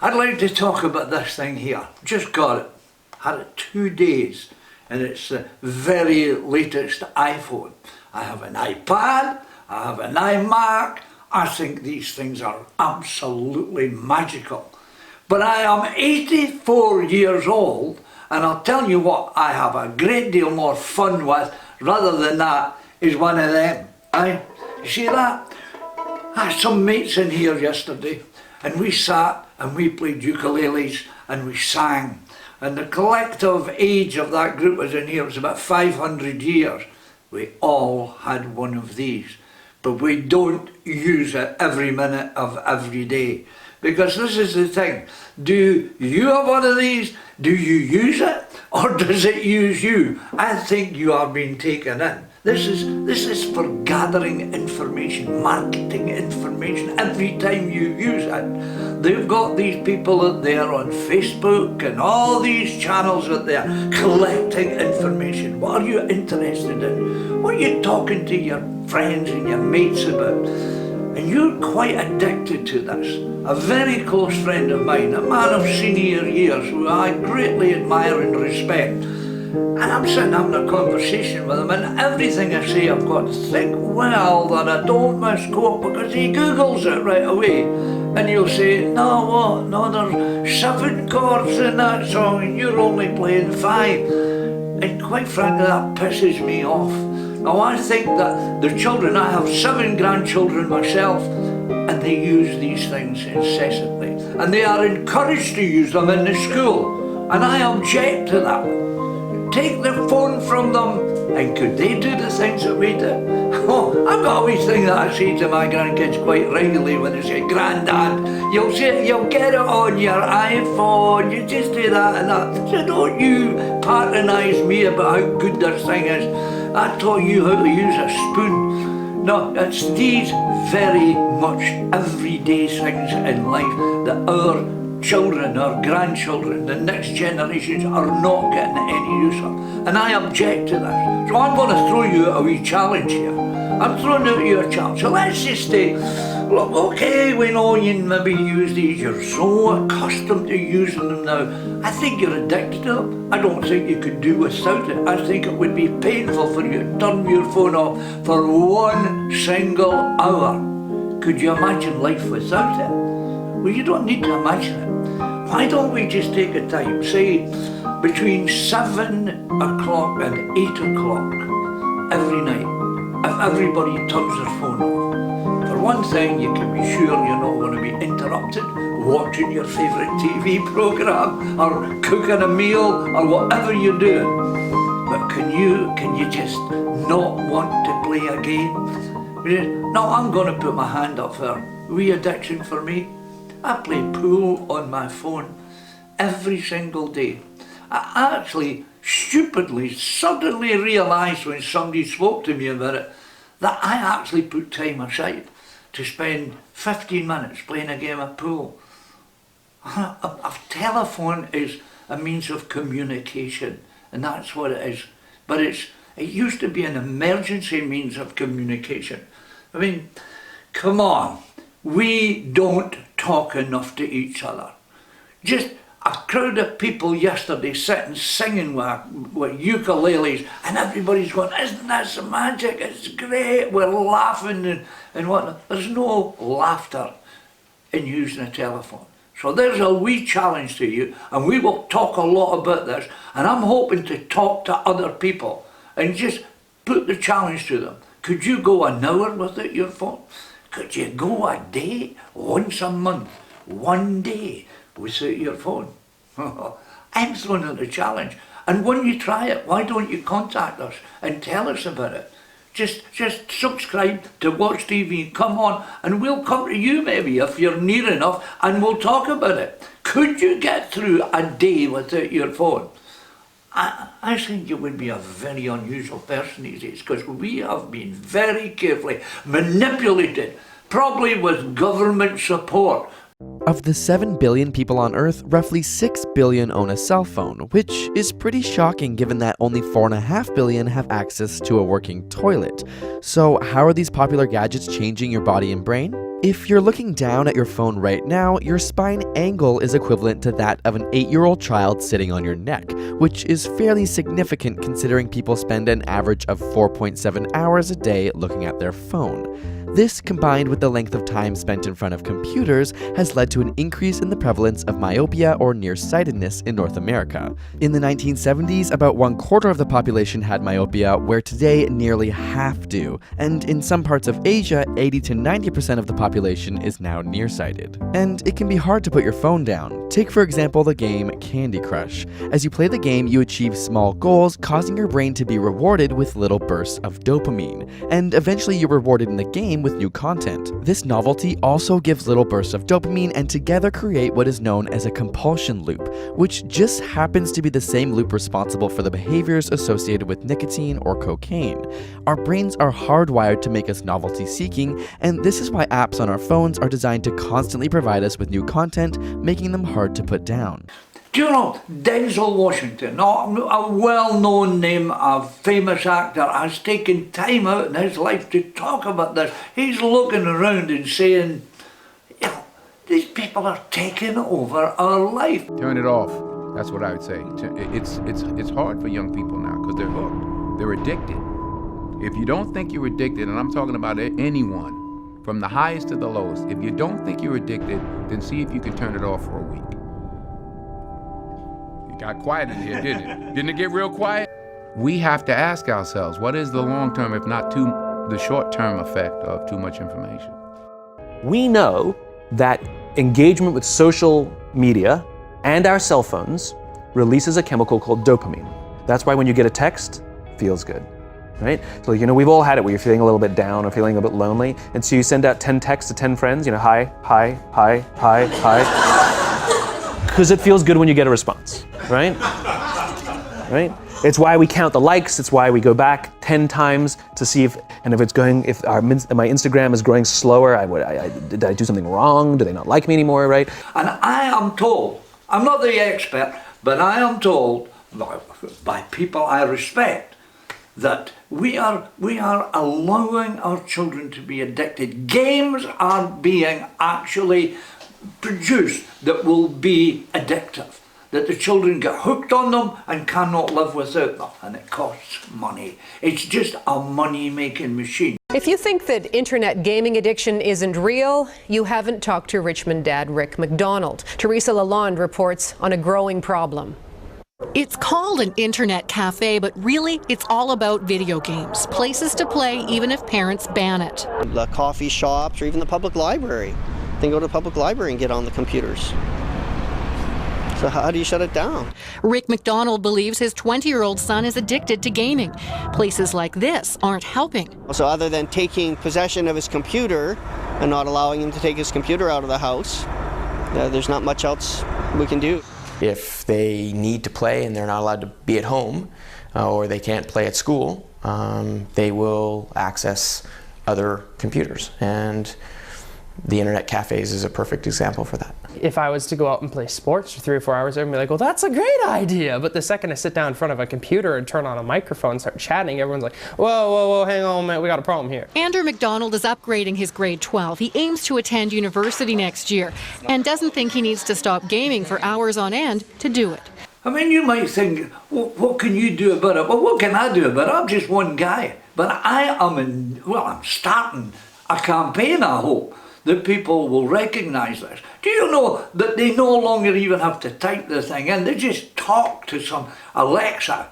I'd like to talk about this thing here. Just got it. Had it 2 days, and it's the very latest iPhone. I have an iPad, I have an iMac. I think these things are absolutely magical. But I am 84 years old, and I'll tell you what I have a great deal more fun with, rather than that, is one of them. You see that? I had some mates in here yesterday, and we sat and we played ukuleles and we sang. And the collective age of that group was in here was about 500 years. We all had one of these. But we don't use it every minute of every day. Because this is the thing. Do you have one of these? Do you use it? Or does it use you? I think you are being taken in. This is for gathering information, marketing information every time you use it. They've got these people out there on Facebook and all these channels out there collecting information. What are you interested in? What are you talking to your friends and your mates about? And you're quite addicted to this. A very close friend of mine, a man of senior years who I greatly admire and respect, and I'm sitting having a conversation with him, and everything I say I've got to think well that I don't misquote, because he Googles it right away. And you'll say, no, what? No, there's 7 chords in that song and you're only playing 5. And quite frankly, that pisses me off. Now I think that the children, I have 7 grandchildren myself, and they use these things incessantly. And they are encouraged to use them in the school. And I object to that. Take the phone from them, and could they do the things that we do? Oh, I've got a wee thing that I say to my grandkids quite regularly when they say, Grandad, you'll get it on your iPhone, you just do that and that. So don't you patronise me about how good this thing is. I taught you how to use a spoon. No, it's these very much everyday things in life that our children, our grandchildren, the next generations are not getting any use of. And I object to this. So I'm going to throw you a wee challenge here. I'm throwing out you a challenge. So let's just say, look, okay, we know you maybe use these, you're so accustomed to using them now. I think you're addicted to them. I don't think you could do without it. I think it would be painful for you to turn your phone off for 1 single hour. Could you imagine life without it? Well, you don't need to imagine it. Why don't we just take a time, say between 7 o'clock and 8 o'clock every night, if everybody turns their phone off. For one thing, you can be sure you're not going to be interrupted watching your favourite TV programme or cooking a meal or whatever you're doing. But can you just not want to play a game? No, I'm going to put my hand up for wee addiction for me. I play pool on my phone every single day. I actually stupidly, suddenly realised when somebody spoke to me about it that I actually put time aside to spend 15 minutes playing a game of pool. A telephone is a means of communication, and that's what it is. But it used to be an emergency means of communication. I mean, come on. We don't talk enough to each other. Just a crowd of people yesterday sitting singing with ukuleles, and everybody's going, isn't that some magic? It's great, we're laughing and whatnot. There's no laughter in using a telephone. So there's a wee challenge to you, and we will talk a lot about this, and I'm hoping to talk to other people and just put the challenge to them. Could you go an hour without your phone? Could you go a day, once a month, 1 day without your phone? I'm throwing out a challenge. And when you try it, why don't you contact us and tell us about it? Just subscribe to Watch TV, come on, and we'll come to you maybe if you're near enough, and we'll talk about it. Could you get through a day without your phone? I think you would be a very unusual person these days, because we have been very carefully manipulated, probably with government support. Of the 7 billion people on Earth, roughly 6 billion own a cell phone, which is pretty shocking given that only 4.5 billion have access to a working toilet. So how are these popular gadgets changing your body and brain? If you're looking down at your phone right now, your spine angle is equivalent to that of an 8-year-old child sitting on your neck, which is fairly significant considering people spend an average of 4.7 hours a day looking at their phone. This, combined with the length of time spent in front of computers, has led to an increase in the prevalence of myopia or nearsightedness in North America. In the 1970s, about 1/4 of the population had myopia, where today nearly half do, and in some parts of Asia, 80 to 90% of the population is now nearsighted. And it can be hard to put your phone down. Take for example the game Candy Crush. As you play the game, you achieve small goals, causing your brain to be rewarded with little bursts of dopamine, and eventually you're rewarded in the game with new content. This novelty also gives little bursts of dopamine and together create what is known as a compulsion loop, which just happens to be the same loop responsible for the behaviors associated with nicotine or cocaine. Our brains are hardwired to make us novelty seeking, and this is why apps on our phones are designed to constantly provide us with new content, making them hard to put down. Do you know, Denzel Washington, a well-known name, a famous actor, has taken time out in his life to talk about this. He's looking around and saying, you know, these people are taking over our life. Turn it off. That's what I would say. It's hard for young people now because they're hooked. They're addicted. If you don't think you're addicted, and I'm talking about anyone, from the highest to the lowest, if you don't think you're addicted, then see if you can turn it off for a week. Got quiet in here, didn't it? Didn't it get real quiet? We have to ask ourselves, what is the long-term, if not the short-term effect of too much information? We know that engagement with social media and our cell phones releases a chemical called dopamine. That's why when you get a text, it feels good, right? So, we've all had it where you're feeling a little bit down or feeling a bit lonely, and so you send out 10 texts to 10 friends, hi, hi, hi, hi, hi. Because it feels good when you get a response, right? Right? It's why we count the likes. It's why we go back 10 times to see if my Instagram is growing slower. Did I do something wrong? Do they not like me anymore, right? And I am told, I'm not the expert, but I am told by people I respect that we are allowing our children to be addicted. Games are being actually produced that will be addictive, that the children get hooked on them and cannot live without them, and it costs money. It's just a money-making machine. If you think that internet gaming addiction isn't real, you haven't talked to Richmond dad Rick McDonald. Teresa Lalonde reports on a growing problem. It's called an internet cafe, but really it's all about video games, places to play even if parents ban it. The coffee shops or even the public library. They go to the public library and get on the computers. So how do you shut it down? Rick McDonald believes his 20-year-old son is addicted to gaming. Places like this aren't helping. So other than taking possession of his computer and not allowing him to take his computer out of the house, there's not much else we can do. If they need to play and they're not allowed to be at home, or they can't play at school, they will access other computers. And the internet cafes is a perfect example for that. If I was to go out and play sports for 3 or 4 hours, I'd be like, well, that's a great idea. But the second I sit down in front of a computer and turn on a microphone and start chatting, everyone's like, whoa, hang on, man, we got a problem here. Andrew McDonald is upgrading his grade 12. He aims to attend university next year and doesn't think he needs to stop gaming for hours on end to do it. I mean, you might think, well, what can you do about it? Well, what can I do about it? I'm just one guy. But I'm starting a campaign, I hope, that people will recognise this. Do you know that they no longer even have to type the thing in? They just talk to some Alexa,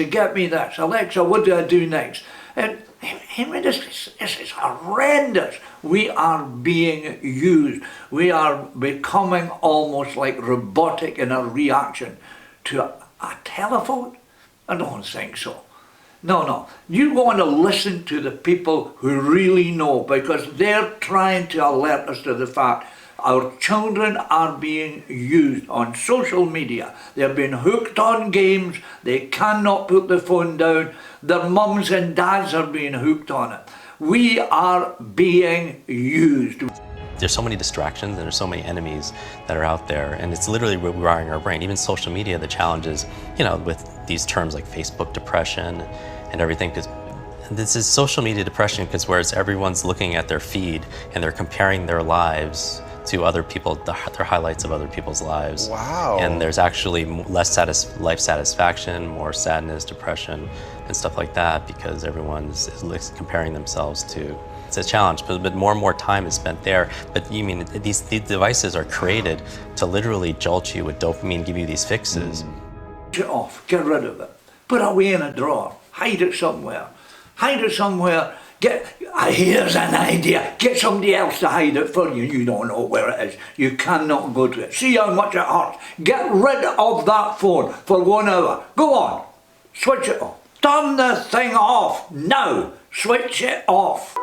get me this. Alexa, what do I do next? And I mean, this is horrendous. We are being used. We are becoming almost like robotic in our reaction to a telephone. I don't think so. No. You want to listen to the people who really know, because they're trying to alert us to the fact our children are being used on social media. They're being hooked on games. They cannot put the phone down. Their mums and dads are being hooked on it. We are being used. There's so many distractions and there's so many enemies that are out there, and it's literally rewiring our brain. Even social media, the challenge is, with these terms like Facebook depression and everything, because This is social media depression because whereas everyone's looking at their feed and they're comparing their lives to other people, their highlights of other people's lives. Wow. And there's actually less life satisfaction, more sadness, depression, and stuff like that because everyone's comparing themselves to. It's a challenge, but more and more time is spent there. But you mean these devices are created to literally jolt you with dopamine, give you these fixes. Get off, get rid of it. Put it away in a drawer, hide it somewhere. Hide it somewhere. Here's an idea. Get somebody else to hide it for you. You don't know where it is. You cannot go to it. See how much it hurts. Get rid of that phone for 1 hour. Go on. Switch it off. Turn the thing off now. Switch it off.